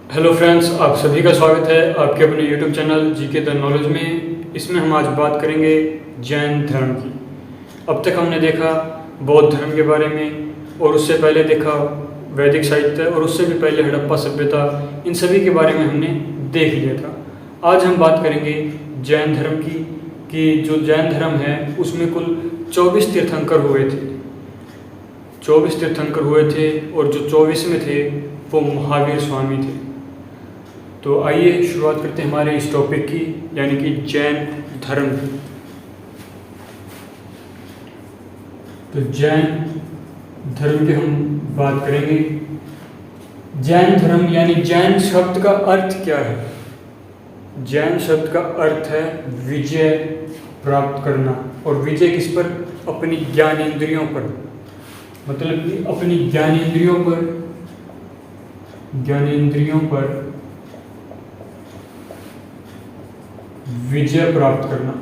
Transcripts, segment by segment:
Hello friends, आप सभी का स्वागत है आपके अपने YouTube channel GK the knowledge में। इसमें हम आज बात करेंगे जैन धर्म की। अब तक हमने देखा बौद्ध धर्म के बारे में, और उससे पहले देखा वैदिक साहित्य, और उससे भी पहले हड़प्पा सभ्यता। इन सभी के बारे में हमने देख लिया था। आज हम बात करेंगे जैन धर्म की कि जो जैन धर्म है उसमें कुल 24 तीर्थंकर हुए थे। 24 तीर्थंकर हुए थे और जो 24वें थे वो महावीर स्वामी थे। तो आइए शुरुआत करते हैं हमारे इस टॉपिक की, यानी कि जैन धर्म। तो जैन धर्म की हम बात करेंगे। जैन धर्म यानी जैन शब्द का अर्थ क्या है? जैन शब्द का अर्थ है विजय प्राप्त करना। और विजय किस पर? अपनी ज्ञानेंद्रियों पर। मतलब कि अपनी ज्ञानेंद्रियों पर विजय प्राप्त करना।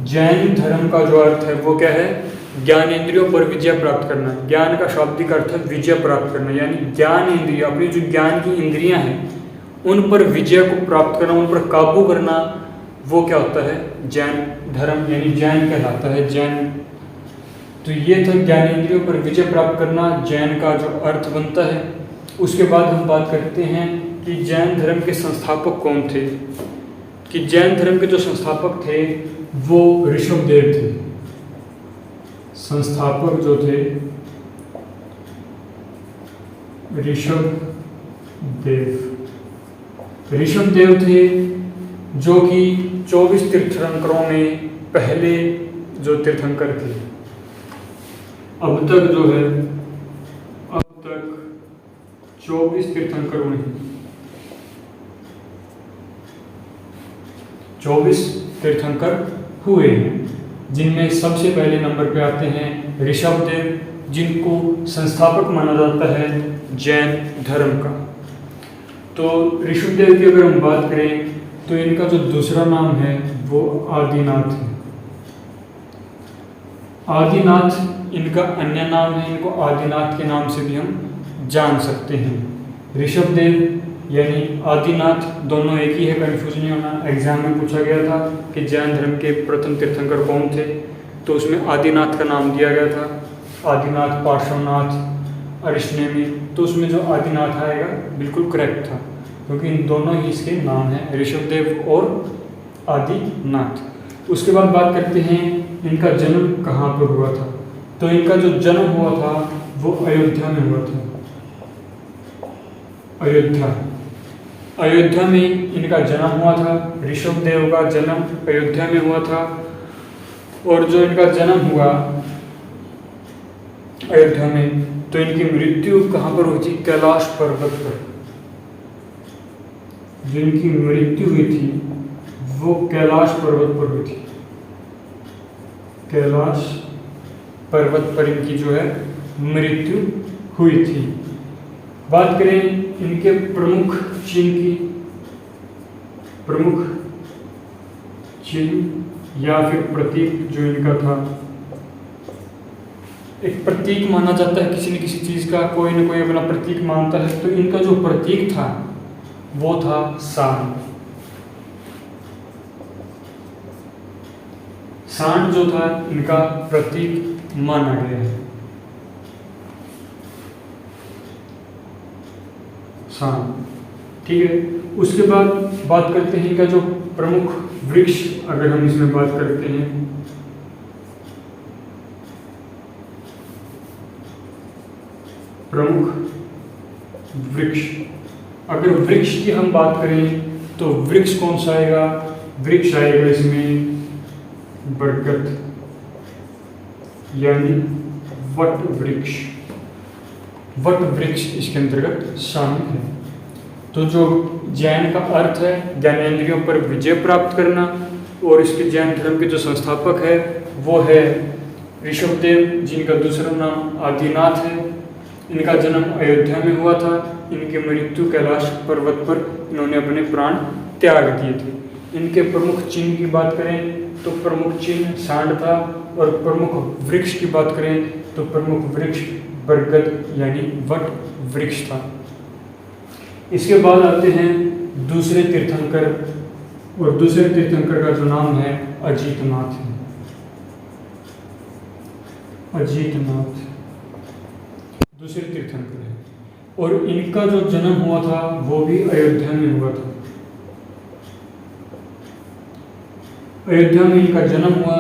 जैन धर्म का जो अर्थ है वो क्या है? ज्ञानेंद्रियों पर विजय प्राप्त करना। ज्ञान का शाब्दिक अर्थ है विजय प्राप्त करना, यानी ज्ञान इंद्रिय, अपनी जो ज्ञान की इंद्रियां हैं उन पर विजय को प्राप्त करना, उन पर काबू करना, वो क्या होता है? जैन धर्म यानी जैन कहलाता है। जैन। तो ये था ज्ञानेंद्रियों पर विजय प्राप्त करना, जैन का जो अर्थ बनता है। उसके बाद हम बात करते हैं कि जैन धर्म के संस्थापक कौन थे। कि जैन धर्म के जो संस्थापक थे वो ऋषभदेव थे। संस्थापक जो थे ऋषभदेव थे, जो कि 24 तीर्थंकरों में पहले जो तीर्थंकर थे। अब तक 24 तीर्थंकर हुए हैं। 24 तीर्थंकर हुए हैं, जिनमें सबसे पहले नंबर पे आते हैं ऋषभदेव, जिनको संस्थापक माना जाता है जैन धर्म का। तो ऋषभदेव की अगर हम बात करें तो इनका जो दूसरा नाम है वो आदिनाथ है। आदिनाथ इनका अन्य नाम है। इनको आदिनाथ के नाम से भी हम जान सकते हैं। ऋषभदेव यानी आदिनाथ दोनों एक ही है, कंफ्यूज नहीं होना। एग्जाम में पूछा गया था कि जैन धर्म के प्रथम तीर्थंकर कौन थे, तो उसमें आदिनाथ का नाम दिया गया था। आदिनाथ, पार्श्वनाथ, अरिष्णेमी। तो उसमें जो आदिनाथ आएगा बिल्कुल करेक्ट था, क्योंकि इन दोनों ही इसके नाम हैं, ऋषभदेव और आदिनाथ। उसके बाद बात करते हैं इनका जन्म कहाँ पर हुआ था। तो इनका जो जन्म हुआ था वो अयोध्या में हुआ था। अयोध्या में इनका जन्म हुआ था। ऋषभदेव का जन्म अयोध्या में हुआ था। और जो इनका जन्म हुआ अयोध्या में, तो इनकी मृत्यु कहाँ पर हुई थी? कैलाश पर्वत पर। जिनकी मृत्यु हुई थी वो कैलाश पर्वत पर हुई थी। कैलाश पर्वत पर इनकी जो है मृत्यु हुई थी। बात करें इनके प्रमुख चिन्ह की। प्रमुख चिन्ह या फिर प्रतीक जो इनका था, एक प्रतीक माना जाता है किसी न किसी चीज का, कोई न कोई अपना प्रतीक मानता है। तो इनका जो प्रतीक था वो था सांड। सांड जो था इनका प्रतीक माना गया है। सांड, ठीक है। उसके बाद बात करते हैं इनका जो प्रमुख वृक्ष, अगर हम इसमें बात करते हैं, प्रमुख वृक्ष। अगर वृक्ष की हम बात करें तो वृक्ष कौन सा आएगा? वृक्ष आएगा इसमें बरगद, यानी वट वृक्ष। वट वृक्ष इसके अंतर्गत शामिल है। तो जो जैन का अर्थ है ज्ञानेंद्रियों पर विजय प्राप्त करना, और इसके जैन धर्म के जो संस्थापक है वो है ऋषभदेव, जिनका दूसरा नाम आदिनाथ है। इनका जन्म अयोध्या में हुआ था। इनकी मृत्यु कैलाश पर्वत पर इन्होंने अपने प्राण त्याग दिए थे। इनके प्रमुख चिन्ह की बात करें तो प्रमुख चिन्ह सांड था, और प्रमुख वृक्ष की बात करें तो प्रमुख वृक्ष बरगद यानी वट वृक्ष था। इसके बाद आते हैं दूसरे तीर्थंकर, और दूसरे तीर्थंकर का जो नाम है अजीतनाथ है। अजीतनाथ दूसरे तीर्थंकर है, और इनका जो जन्म हुआ था वो भी अयोध्या में हुआ था। अयोध्या में इनका जन्म हुआ,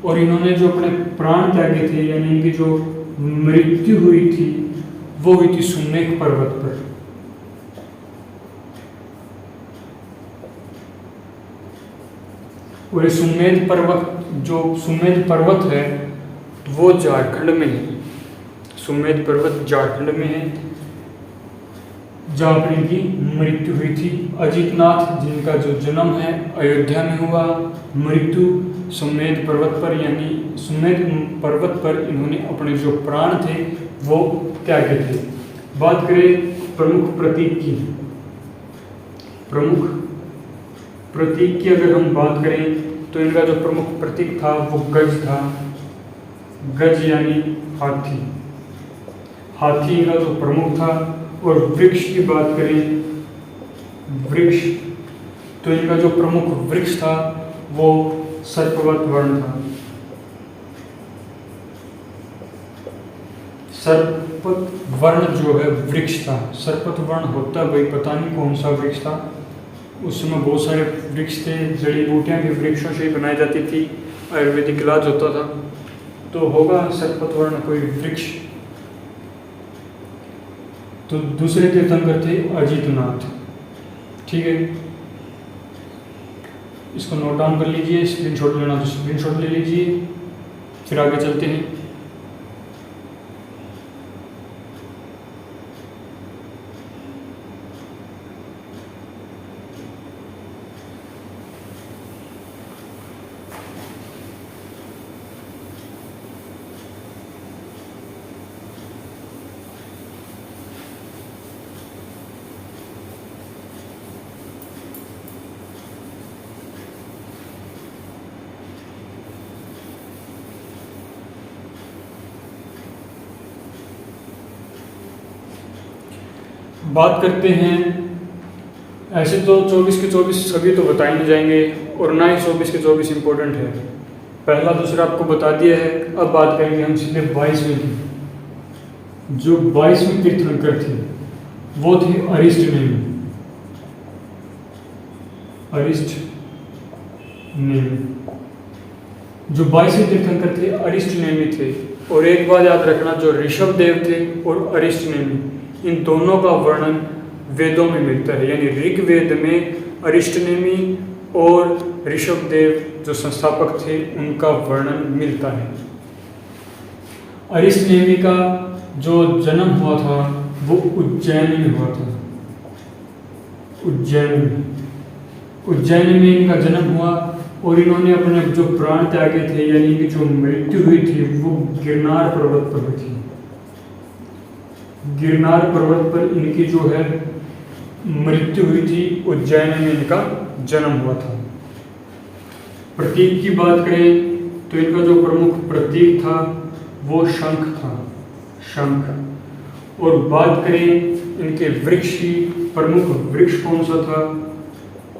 और इन्होंने जो अपने प्राण त्यागे थे, यानी इनकी जो मृत्यु हुई थी वो हुई थी सुमेक पर्वत पर। और ये सुमेध पर्वत, जो सुमेध पर्वत है वो झारखंड में है। सुमेध पर्वत झारखंड में है, जहाँ पर इनकी मृत्यु हुई थी। अजीतनाथ जिनका जो जन्म है अयोध्या में हुआ, मृत्यु सुमेध पर्वत पर, यानी सुमेध पर्वत पर इन्होंने अपने जो प्राण थे वो त्यागे थे। बात करें प्रमुख प्रतीक की, प्रमुख प्रतीक की अगर हम बात करें तो इनका जो प्रमुख प्रतीक था वो गज था। गज यानी हाथी, हाथी इनका जो प्रमुख था। और वृक्ष की बात करें, वृक्ष, तो इनका जो प्रमुख वृक्ष था वो सर्पवत वर्ण था। सर्पवत वर्ण जो है वृक्ष था। सर्पवत वर्ण होता भाई पता नहीं कौन सा वृक्ष था, उस समय बहुत सारे वृक्ष थे, जड़ी बूटियां भी वृक्षों से ही बनाई जाती थी, आयुर्वेदिक इलाज होता था, तो होगा सर्पवत वर्ण कोई वृक्ष। तो दूसरे तीर्थंकर थे अजीतनाथ। ठीक है, इसको नोट डाउन कर लीजिए, स्क्रीनशॉट लेना तो स्क्रीनशॉट ले लीजिए, फिर आगे चलते हैं। बात करते हैं, ऐसे तो 24 के 24 सभी तो बताए नहीं जाएंगे, और ना ही 24 के 24 इम्पोर्टेंट है। पहला दूसरा आपको बता दिया है। अब बात करेंगे हम सीधे 22वें की। जो 22वें तीर्थंकर थे वो थे अरिष्टनेमि। अरिष्टनेमि जो 22वें तीर्थंकर थे अरिष्टनेमि थे। और एक बात याद रखना, जो ऋषभ देव थे और अरिष्टनेमि, इन दोनों का वर्णन वेदों में मिलता है। यानी ऋग्वेद में अरिष्टनेमि और ऋषभ देव जो संस्थापक थे उनका वर्णन मिलता है। अरिष्टनेमि का जो जन्म हुआ था वो उज्जैन में हुआ था। उज्जैन में इनका जन्म हुआ, और इन्होंने अपने जो प्राण त्यागे थे, यानी कि जो मृत्यु हुई थी वो गिरनार पर्वत पर हुई थी। गिरनार पर्वत पर इनकी जो है मृत्यु हुई थी, उज्जैन में इनका जन्म हुआ था। प्रतीक की बात करें तो इनका जो प्रमुख प्रतीक था वो शंख था, शंख। और बात करें इनके वृक्ष की, प्रमुख वृक्ष कौन सा था,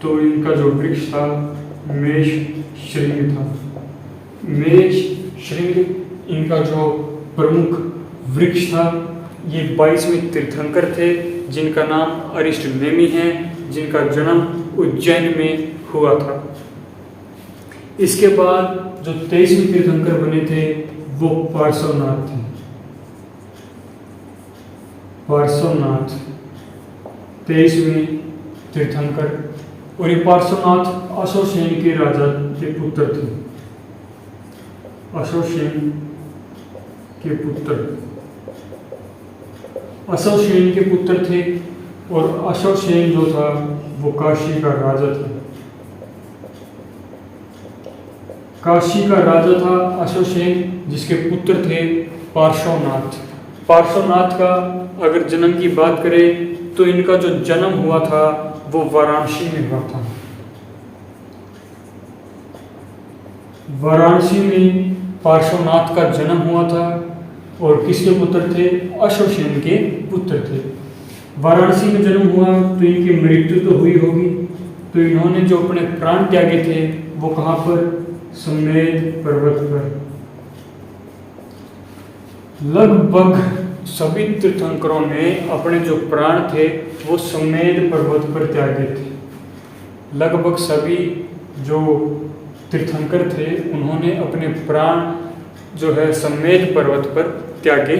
तो इनका जो वृक्ष था मेष श्रृंग था। मेष श्रृंग इनका जो प्रमुख वृक्ष था। ये 22वें तीर्थंकर थे जिनका नाम अरिष्टनेमि है, जिनका जन्म उज्जैन में हुआ था। इसके बाद जो 23वें तीर्थंकर बने थे वो पार्श्वनाथ थे। पार्श्वनाथ 23वें तीर्थंकर, और ये पार्श्वनाथ अशोकसेन के राजा के पुत्र थे। अशोकसेन के पुत्र, अशोकसेन के पुत्र थे। और अशोकसेन जो था वो काशी का राजा था। काशी का राजा था अशोकसेन, जिसके पुत्र थे पार्श्वनाथ। पार्श्वनाथ का अगर जन्म की बात करें तो इनका जो जन्म हुआ था वो वाराणसी में हुआ था। वाराणसी में पार्श्वनाथ का जन्म हुआ था। और किसके पुत्र थे? अश्वसेन के पुत्र थे। वाराणसी में जन्म हुआ तो इनकी मृत्यु तो हुई होगी, तो इन्होंने जो अपने प्राण त्यागे थे वो कहाँ पर? समेध पर्वत पर। लगभग सभी तीर्थंकरों ने अपने जो प्राण थे वो समेध पर्वत पर त्यागे थे। लगभग सभी जो तीर्थंकर थे उन्होंने अपने प्राण जो है समेध पर्वत पर त्यागे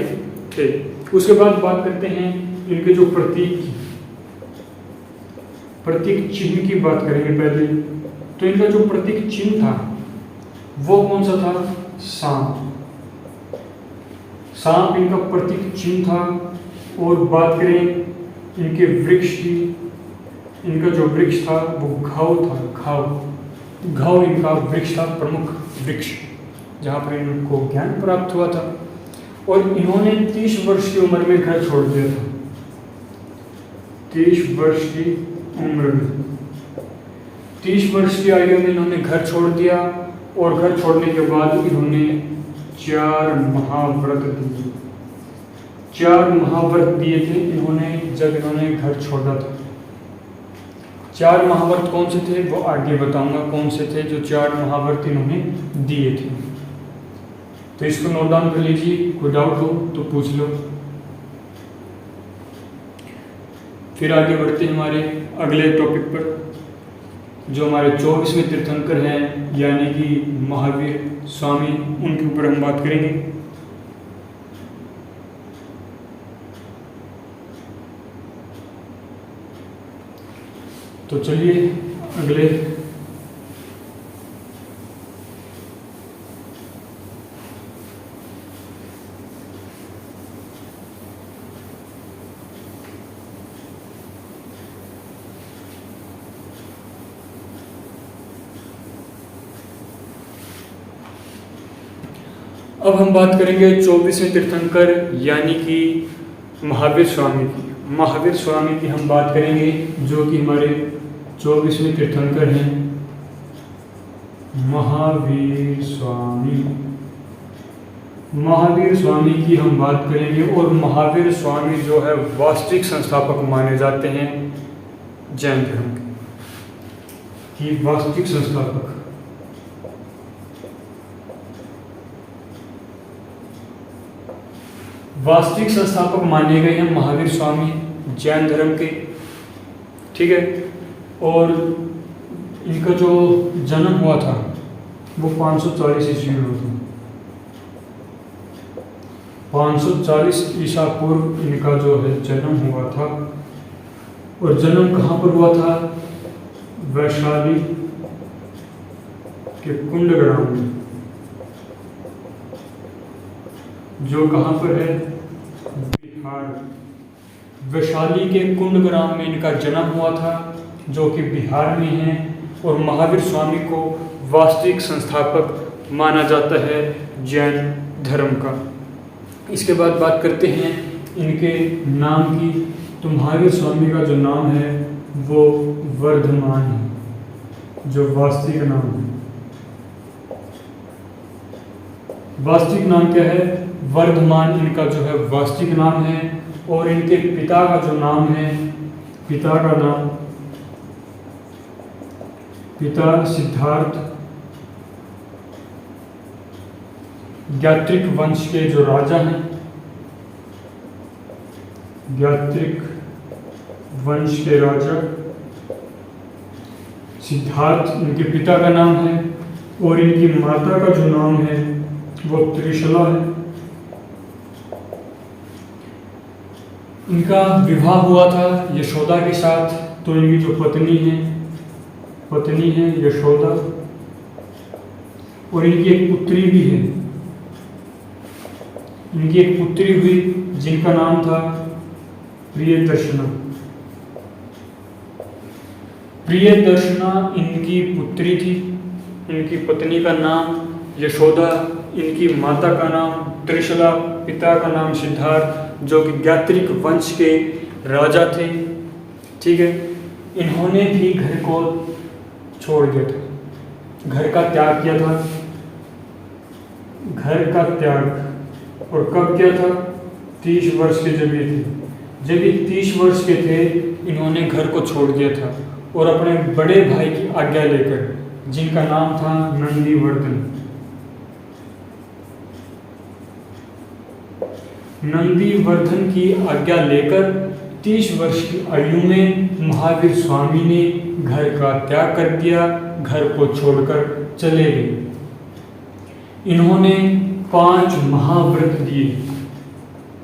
थे। उसके बाद बात करते हैं इनके जो प्रतीक चिन्ह की बात करेंगे पहले। तो इनका जो प्रतीक चिन्ह था वो कौन सा था? सांप। सांप इनका प्रतीक चिन्ह था। और बात करें इनके वृक्ष की, इनका जो वृक्ष था वो घाव था। घाव इनका वृक्ष था, प्रमुख वृक्ष, जहाँ पर इनको ज्ञान प्राप्त हुआ था। और इन्होंने 30 वर्ष की उम्र में घर छोड़ दिया था। 30 वर्ष की उम्र में, 30 वर्ष की आयु में इन्होंने घर छोड़ दिया। और घर छोड़ने के बाद इन्होंने 4 महाव्रत दिए। 4 महाव्रत दिए थे इन्होंने जब इन्होंने घर छोड़ा था। 4 महाव्रत कौन से थे वो आगे बताऊंगा कौन से थे जो 4 महाव्रत इन्होंने दिए थे। तो इसको नोट डाउन कर लीजिए, कोई डाउट हो तो पूछ लो। फिर आगे बढ़ते हैं हमारे अगले टॉपिक पर, जो हमारे 24वें तीर्थंकर हैं यानी कि महावीर स्वामी, उनके ऊपर हम बात करेंगे। तो चलिए अगले अब हम बात करेंगे 24वें तीर्थंकर यानी कि महावीर स्वामी की। महावीर स्वामी की हम बात करेंगे जो कि हमारे 24वें तीर्थंकर हैं, महावीर स्वामी। महावीर स्वामी की हम बात करेंगे। और महावीर स्वामी जो है वास्तविक संस्थापक माने जाते हैं जैन धर्म के, वास्तविक संस्थापक। वास्तविक संस्थापक माने गए हैं महावीर स्वामी जैन धर्म के, ठीक है। और इनका जो जन्म हुआ था वो 540 ईस्वी में हुआ था। 540 ईसा पूर्व इनका जो है जन्म हुआ था। और जन्म कहाँ पर हुआ था? वैशाली के कुंडग्राम में, जो कहाँ पर है? बिहार। वैशाली के कुंडग्राम में इनका जन्म हुआ था जो कि बिहार में है। और महावीर स्वामी को वास्तविक संस्थापक माना जाता है जैन धर्म का। इसके बाद बात करते हैं इनके नाम की। तो महावीर स्वामी का जो नाम है वो वर्धमान है, जो वास्तविक नाम है। वास्तविक नाम क्या है? वर्धमान इनका जो है वास्तविक नाम है। और इनके पिता का जो नाम है, पिता का नाम, पिता सिद्धार्थ ज्ञात्रिक वंश के जो राजा हैं, ज्ञात्रिक वंश के राजा सिद्धार्थ इनके पिता का नाम है। और इनकी माता का जो नाम है वो त्रिशला है। इनका विवाह हुआ था यशोदा के साथ। तो इनकी जो पत्नी है यशोदा। और इनकी एक पुत्री भी है। इनकी एक पुत्री हुई जिनका नाम था प्रियदर्शना। प्रियदर्शना इनकी पुत्री थी। इनकी पत्नी का नाम यशोदा, इनकी माता का नाम त्रिशला, पिता का नाम सिद्धार्थ, जो कि ज्ञात्रिक वंश के राजा थे, ठीक है। इन्होंने भी घर को छोड़ दिया था, घर का त्याग किया था। घर का त्याग और कब किया था? 30 वर्ष के जब ये थे। जब ये 30 वर्ष के थे, इन्होंने घर को छोड़ दिया था और अपने बड़े भाई की आज्ञा लेकर, जिनका नाम था नंदीवर्धन, नंदीवर्धन की आज्ञा लेकर 30 वर्ष की आयु में महावीर स्वामी ने घर का त्याग कर दिया, घर को छोड़कर चले गए। इन्होंने 5 महाव्रत दिए,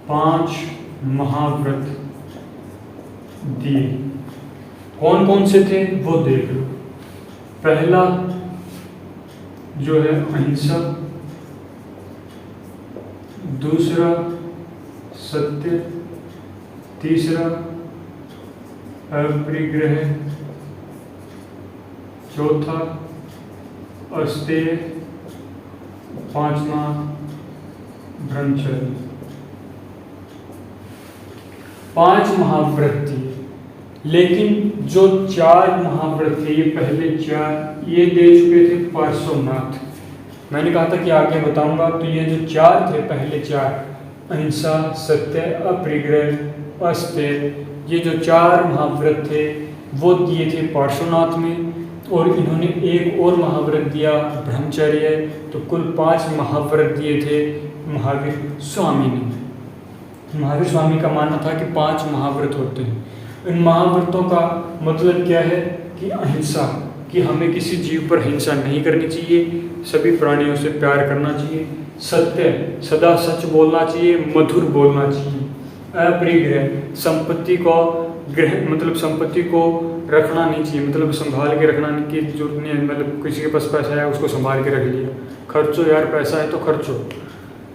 5 महाव्रत दिए। कौन कौन से थे वो देख लो। पहला जो है अहिंसा, दूसरा सत्य, तीसरा अपरिग्रह, चौथा अस्तेय, पांचवा ब्रह्मचर्य। 5 महाव्रत दिए, लेकिन जो 4 महाव्रत थे, ये पहले 4 ये दे चुके थे पार्श्वनाथ। मैंने कहा था कि आगे बताऊंगा, तो ये जो 4 थे, पहले 4 अहिंसा, सत्य, अपरिग्रह, अस्तेय, ये जो 4 महाव्रत थे वो दिए थे पार्श्वनाथ में, और इन्होंने एक और महाव्रत दिया ब्रह्मचर्य। तो कुल 5 महाव्रत दिए थे महावीर स्वामी ने। महावीर स्वामी का मानना था कि 5 महाव्रत होते हैं। इन महाव्रतों का मतलब क्या है कि अहिंसा, कि हमें किसी जीव पर हिंसा नहीं करनी चाहिए, सभी प्राणियों से प्यार करना चाहिए। सत्य, सदा सच बोलना चाहिए, मधुर बोलना चाहिए। अपरिग्रह, संपत्ति को ग्रह मतलब संपत्ति को रखना नहीं चाहिए, मतलब संभाल के रखना की जरूरत नहीं है। मतलब किसी के पास पैसा है उसको संभाल के रख लिया, खर्चो यार, पैसा है तो खर्चो।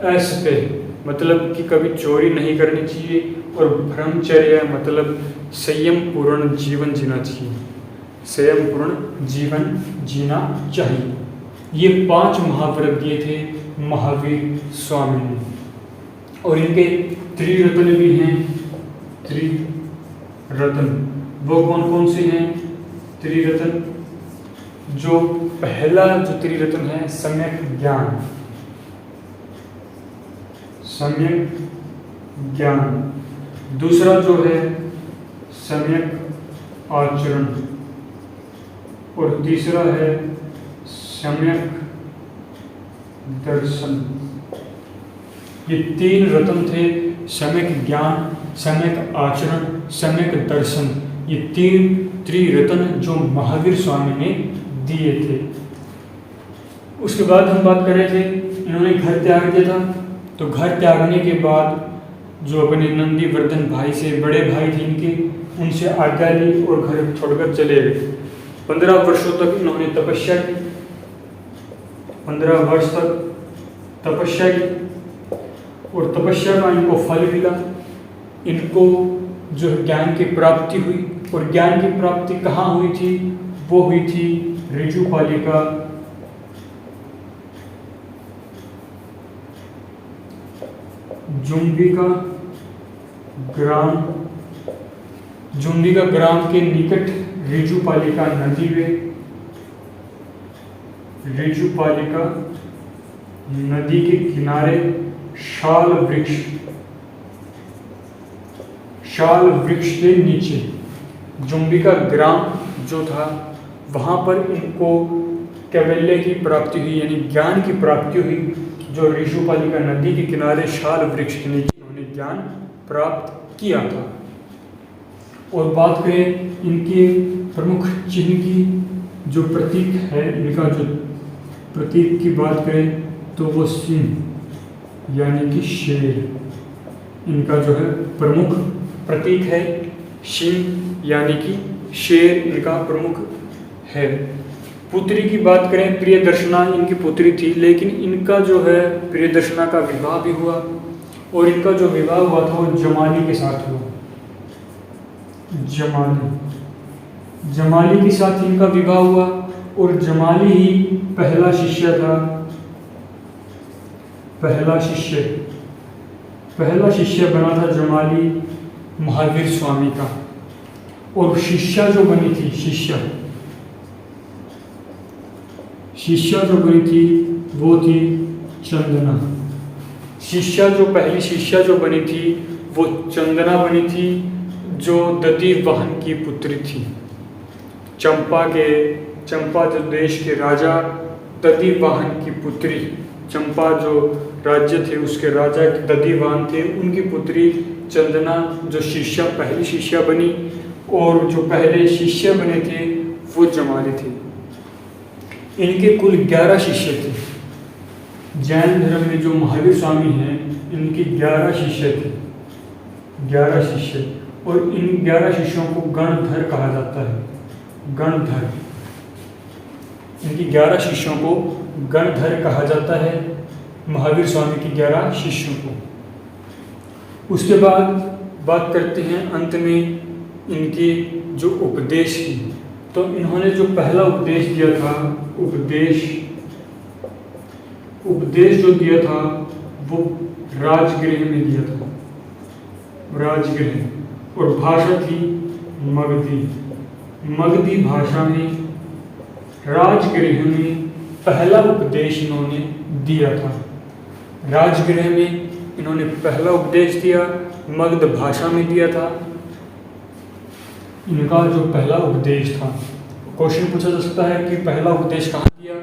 अस्तेय मतलब कि कभी चोरी नहीं करनी चाहिए, और ब्रह्मचर्य मतलब संयम पूर्ण जीवन जीना चाहिए, संयम पूर्ण जीवन जीना चाहिए। ये 5 महाव्रत दिए थे महावीर स्वामी ने। और इनके त्रिरत्न भी हैं। त्रिरत्न वो कौन कौन से हैं? त्रिरत्न, जो पहला जो त्रिरत्न है सम्यक ज्ञान, सम्यक ज्ञान। दूसरा जो है सम्यक आचरण, और तीसरा है सम्यक दर्शन। ये 3 रत्न थे, सम्यक ज्ञान, सम्यक आचरण, सम्यक दर्शन। ये 3 त्रिरत्न जो महावीर स्वामी ने दिए थे। उसके बाद हम बात कर रहे थे, इन्होंने घर त्याग दिया था। तो घर त्यागने के बाद जो अपने नंदीवर्धन भाई से, बड़े भाई थे इनके, उनसे आज्ञा ली और घर छोड़कर चले गए। 15 वर्षों तक इन्होंने तपस्या की, 15 वर्ष तक तपस्या की, और तपस्या का इनको फल मिला। इनको जो ज्ञान की प्राप्ति हुई, और ज्ञान की प्राप्ति कहाँ हुई थी? वो हुई थी ऋजुपालिका जुम्बिका ग्राम, जुम्बिका ग्राम के निकट ऋजुपालिका नदी में, ऋजुपालिका नदी के किनारे शाल वृक्ष, शाल वृक्ष के नीचे जुम्बिका ग्राम जो था, वहाँ पर इनको कैवल्य की प्राप्ति हुई, यानी ज्ञान की प्राप्ति हुई। जो ऋषुपालिका नदी के किनारे शाल वृक्ष के नीचे उन्होंने ज्ञान प्राप्त किया था। और बात करें इनके प्रमुख चिन्ह की, जो प्रतीक है इनका, जो प्रतीक की बात करें तो वो सिंह यानी कि शेर, इनका जो है प्रमुख प्रतीक है। सिंह यानी कि शेर इनका प्रमुख है। पुत्री की बात करें, प्रियदर्शना इनकी पुत्री थी, लेकिन इनका जो है प्रियदर्शना का विवाह भी हुआ, और इनका जो विवाह हुआ था वो जमाली के साथ हुआ। जमाली के साथ इनका विवाह हुआ, और जमाली ही पहला शिष्य था। पहला शिष्य बना था जमाली महावीर स्वामी का। और शिष्या जो बनी थी, शिष्या जो बनी थी वो थी चंदना। शिष्या जो पहली शिष्या जो बनी थी वो चंदना बनी थी, जो दधिवाहन की पुत्री थी। चंपा जो देश के राजा दधिवाहन की पुत्री, चंपा जो राज्य थे उसके राजा दधिवाहन थे, उनकी पुत्री चंदना जो पहली शिष्या बनी, और जो पहले शिष्य बने थे वो जमाली थे। इनके कुल 11 शिष्य थे। जैन धर्म में जो महावीर स्वामी हैं इनके 11 शिष्य थे, 11 शिष्य, और इन 11 शिष्यों को गणधर कहा जाता है। गणधर, इनकी 11 शिष्यों को गणधर कहा जाता है, महावीर स्वामी की 11 शिष्यों को। उसके बाद बात करते हैं अंत में इनके जो उपदेश की। तो इन्होंने जो पहला उपदेश दिया था, उपदेश जो दिया था वो राजगृह में दिया था, राजगृह, और भाषा थी मगधी भाषा में राजगृह में पहला उपदेश इन्होंने दिया था। राजगृह में इन्होंने पहला उपदेश दिया, मगध भाषा में दिया था इनका जो पहला उपदेश था। क्वेश्चन पूछा जा सकता है कि पहला उपदेश कहाँ दिया,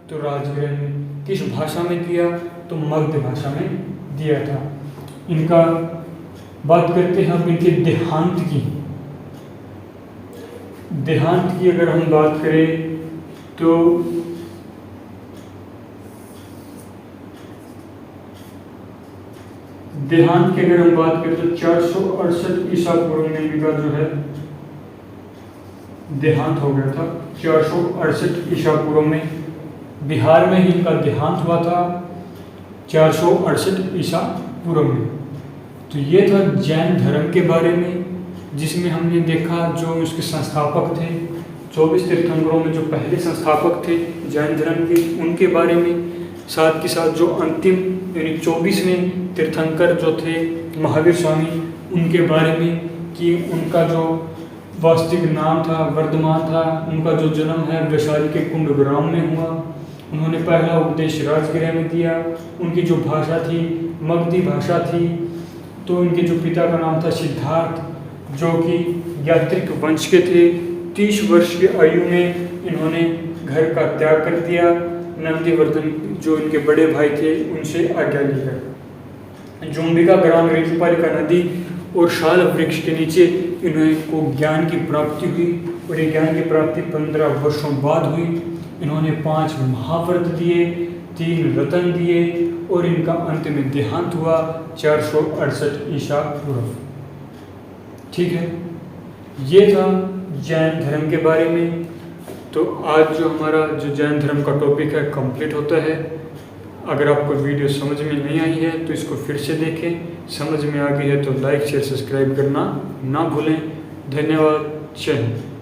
तो राजगृह में। किस भाषा में दिया, तो मगध भाषा में दिया था। इनका बात करते हैं अब इनके देहांत की। देहांत की अगर हम बात करें तो देहांत की अगर हम बात करें तो 468 ईसा पूर्व में इनका जो है देहांत हो गया था। 468 ईसा पूर्व में बिहार में ही इनका देहांत हुआ था, 468 ईसा पूर्व में। तो ये था जैन धर्म के बारे में, जिसमें हमने देखा जो उसके संस्थापक थे, 24 तीर्थंकरों में जो पहले संस्थापक थे जैन धर्म के, उनके बारे में। साथ के साथ जो अंतिम यानी 24वें तीर्थंकर जो थे महावीर स्वामी, उनके बारे में कि उनका जो वास्तविक नाम था वर्धमान था, उनका जो जन्म है वैशाली के कुंडग्राम में हुआ। उन्होंने पहला उपदेश राजगृह में दिया। उनकी जो भाषा थी मगधी भाषा थी। तो उनके जो पिता का नाम था सिद्धार्थ, जो कि यात्रिक वंश के थे। 30 वर्ष की आयु में इन्होंने घर का त्याग कर दिया। नंदीवर्धन जो इनके बड़े भाई थे उनसे आज्ञा लेकर जुम्बिका ग्राम ऋतुपालिका नदी और शाल वृक्ष के नीचे इन्हें को ज्ञान की प्राप्ति हुई, और ये ज्ञान की प्राप्ति 15 वर्षों बाद हुई। इन्होंने 5 महाव्रत दिए, 3 रत्न दिए, और इनका अंत में देहांत हुआ 468 ईसा पूर्व। ठीक है, ये था जैन धर्म के बारे में। तो आज जो हमारा जो जैन धर्म का टॉपिक है कंप्लीट होता है। अगर आपको वीडियो समझ में नहीं आई है तो इसको फिर से देखें, समझ में आ गई है तो लाइक शेयर सब्सक्राइब करना ना भूलें। धन्यवाद। जय हिंद।